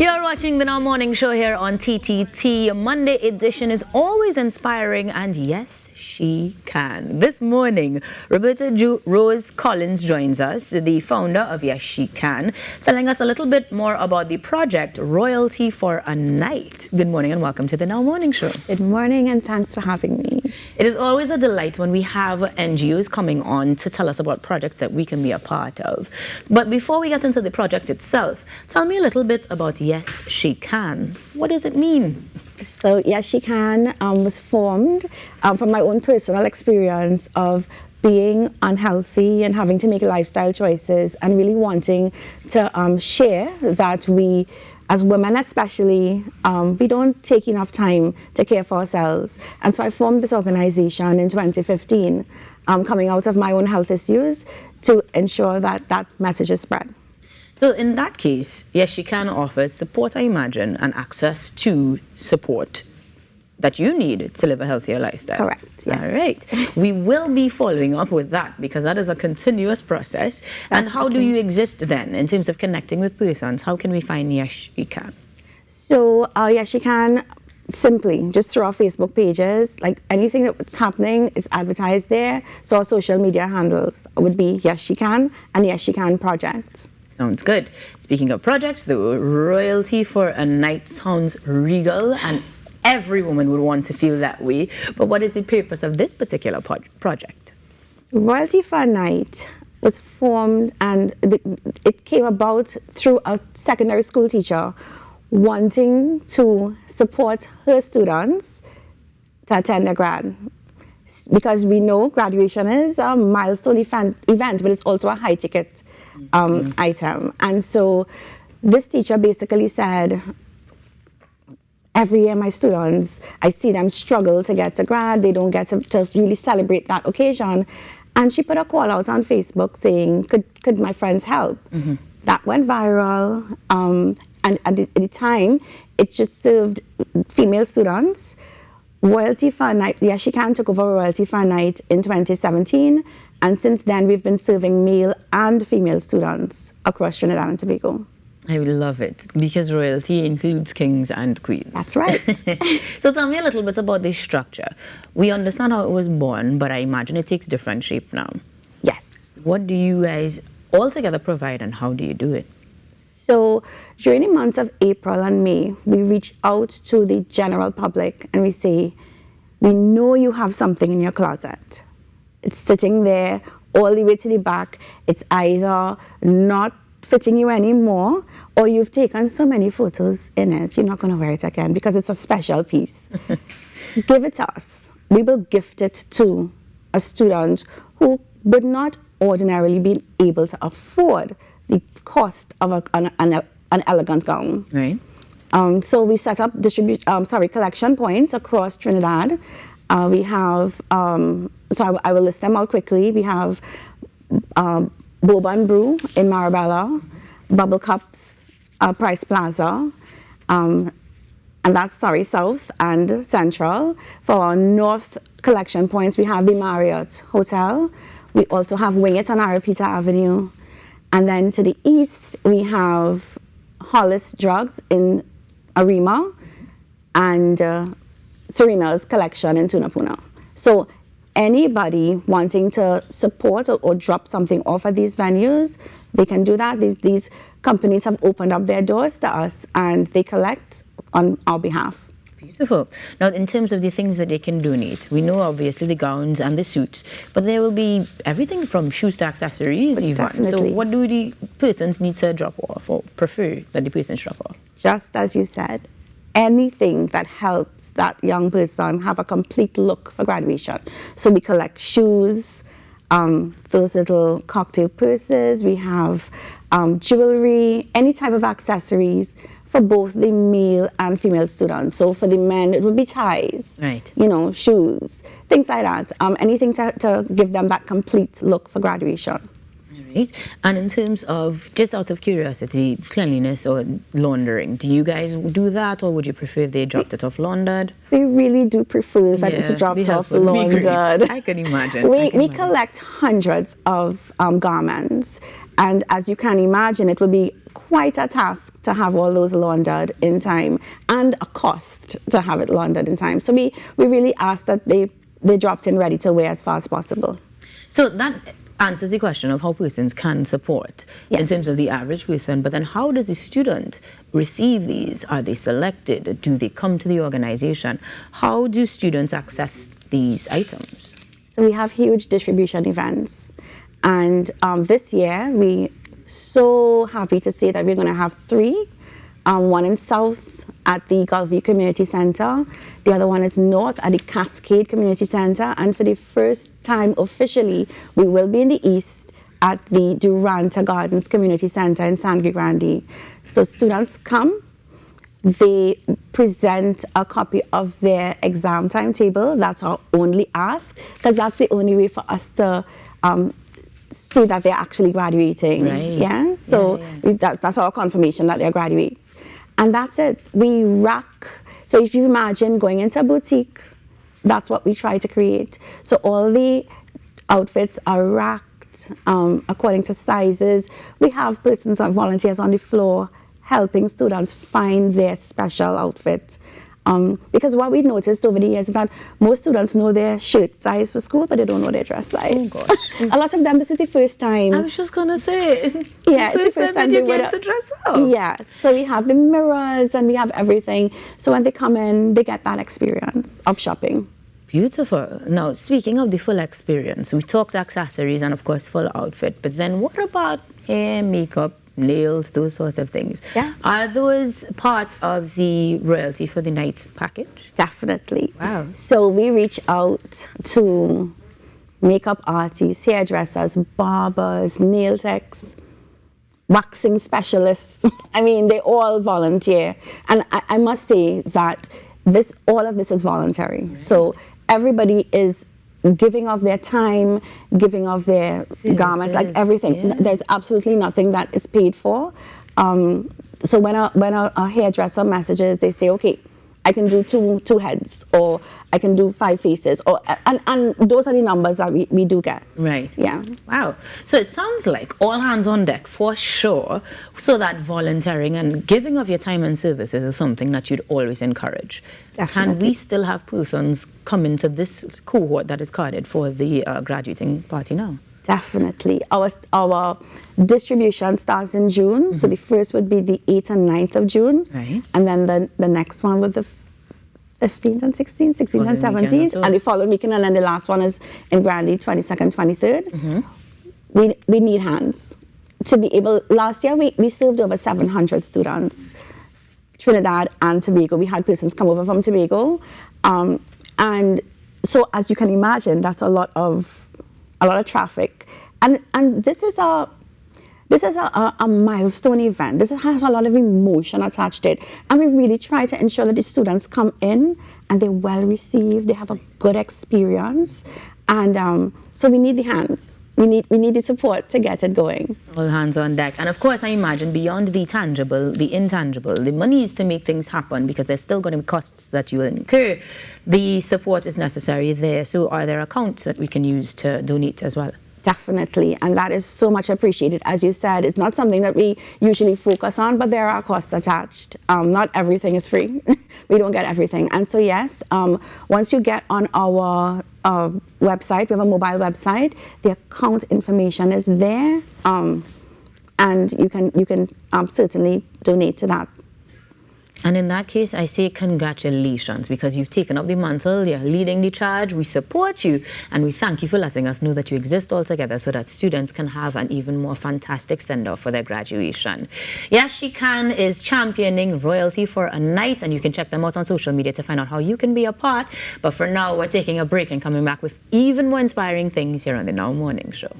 You're watching the Now Morning Show here on TTT. Your Monday edition is always inspiring, and yes, she can. This morning, Roberta Rose Collins joins us, the founder of Yes She Can, telling us a little bit more about the project Royalty for a Night. Good morning and welcome to the Now Morning Show. Good morning and thanks for having me. It is always a delight when we have NGOs coming on to tell us about projects that we can be a part of. But before we get into the project itself, tell me a little bit about Yes She Can. What does it mean? So Yes She Can was formed from my own personal experience of being unhealthy and having to make lifestyle choices and really wanting to share that we, as women especially, we don't take enough time to care for ourselves. And so I formed this organization in 2015, coming out of my own health issues to ensure that that message is spread. So in that case, Yes She Can offers support, I imagine, and access to support that you need to live a healthier lifestyle. Correct, yes. All right. We will be following up with that because that is a continuous process. And how do you exist then in terms of connecting with persons? How can we find Yes She Can? So Yes She Can, simply just through our Facebook pages, like anything that's happening, it's advertised there. So our social media handles would be Yes She Can and Yes She Can Project. Sounds good. Speaking of projects, the Royalty for a Night sounds regal, and every woman would want to feel that way. But what is the purpose of this particular project? Royalty for a Night was formed, and it came about through a secondary school teacher wanting to support her students to attend a grad. Because we know graduation is a milestone event, but it's also a high ticket item. And so this teacher basically said, every year my students, I see them struggle to get to grad, they don't get to really celebrate that occasion. And she put a call out on Facebook saying, could my friends help? Mm-hmm. That went viral, and at the time, it just served female students. Royalty for a Night, Yes She Can took over Royalty for a Night in 2017, and since then we've been serving male and female students across Trinidad and Tobago. I love it because royalty includes kings and queens. That's right. So tell me a little bit about this structure. We understand how it was born, but I imagine it takes different shape now. Yes. What do you guys altogether provide and how do you do it? So during the months of April and May, we reach out to the general public and we say, we know you have something in your closet. It's sitting there all the way to the back. It's either not fitting you anymore, or you've taken so many photos in it, you're not going to wear it again because it's a special piece. Give it to us. We will gift it to a student who would not ordinarily be able to afford the cost of an elegant gown. Right. So we set up collection points across Trinidad. We have, so I will list them out quickly. We have Boba and Brew in Marabella, Bubble Cups, Price Plaza, and that's South and Central. For our north collection points, we have the Marriott Hotel. We also have Wing It on Arapita Avenue. And then to the east, we have Hollis Drugs in Arima and Serena's collection in Tunapuna. So anybody wanting to support or drop something off at these venues, they can do that. These companies have opened up their doors to us and they collect on our behalf. Beautiful. Now, in terms of the things that they can donate, we know obviously the gowns and the suits, but there will be everything from shoes to accessories even. Definitely. So what do the persons need to drop off or prefer that the persons drop off? Just as you said, anything that helps that young person have a complete look for graduation. So we collect shoes, those little cocktail purses, we have jewelry, any type of accessories for both the male and female students. So for the men, it would be ties, right? You know, shoes, things like that. Anything to give them that complete look for graduation. All right. And in terms of, just out of curiosity, cleanliness or laundering, do you guys do that, or would you prefer if they dropped it off laundered? We really do prefer that it's dropped off laundered. I can imagine. We collect hundreds of garments, And as you can imagine, it will be quite a task to have all those laundered in time, and a cost to have it laundered in time. So we really ask that they dropped in ready to wear as far as possible. So that answers the question of how persons can support in terms of the average person, but then how does the student receive these? Are they selected? Do they come to the organization? How do students access these items? So we have huge distribution events, and this year we so happy to say that we're going to have 3, one in South at the Gulfview Community Center, the other one is North at the Cascade Community Center, and for the first time officially we will be in the East at the Duranta Gardens Community Center in Sangre Grande. So students come, they present a copy of their exam timetable. That's our only ask, because that's the only way for us to see that they're actually graduating. Right. Yeah. So that's our confirmation that they're graduates, and that's it. We rack. So if you imagine going into a boutique, that's what we try to create. So all the outfits are racked according to sizes. We have persons and volunteers on the floor helping students find their special outfit. Because what we noticed over the years is that most students know their shirt size for school, but they don't know their dress size. Oh, gosh. A lot of them, this is the first time. I was just going to say, Yeah, it's the first time you they get to dress up. Yeah, so we have the mirrors and we have everything. So when they come in, they get that experience of shopping. Beautiful. Now, speaking of the full experience, we talked accessories and, of course, full outfit. But then what about hair, makeup, nails, those sorts of things? Yeah. Are those part of the royalty for the night package? Definitely. Wow. So we reach out to makeup artists, hairdressers, barbers, nail techs, waxing specialists. I mean, they all volunteer. And I must say that all of this is voluntary. Right. So everybody is giving of their time, giving of their garments, like everything. Yeah. There's absolutely nothing that is paid for. So when a hairdresser messages, they say, okay, I can do two heads, or I can do 5 faces, and those are the numbers that we do get. Right. Yeah. Wow. So it sounds like all hands on deck for sure, so that volunteering and giving of your time and services is something that you'd always encourage. Definitely. Can we still have persons come into this cohort that is carded for the graduating party now? Definitely. Our distribution starts in June. Mm-hmm. So the first would be the 8th and 9th of June. Right. And then the next one would the 15th and 16th, 16th and 17th. And the following weekend. And then the last one is in Grande, 22nd, 23rd. Mm-hmm. We need hands to be able. Last year, we served over 700 students. Trinidad and Tobago. We had persons come over from Tobago. And so as you can imagine, that's a lot of traffic, and this is a milestone event. This has a lot of emotion attached to it, and we really try to ensure that the students come in and they're well received, they have a good experience, and so we need the hands. We need the support to get it going. All hands on deck. And of course, I imagine beyond the tangible, the intangible, the money is to make things happen, because there's still going to be costs that you will incur. The support is necessary there. So are there accounts that we can use to donate as well? Definitely, and that is so much appreciated. As you said, it's not something that we usually focus on, but there are costs attached. Not everything is free. We don't get everything. And so yes, once you get on our website, we have a mobile website, the account information is there, and you can certainly donate to that. And in that case, I say congratulations, because you've taken up the mantle, you're leading the charge, we support you, and we thank you for letting us know that you exist altogether so that students can have an even more fantastic send-off for their graduation. Yes, She Can is championing royalty for a night, and you can check them out on social media to find out how you can be a part. But for now, we're taking a break and coming back with even more inspiring things here on the Now Morning Show.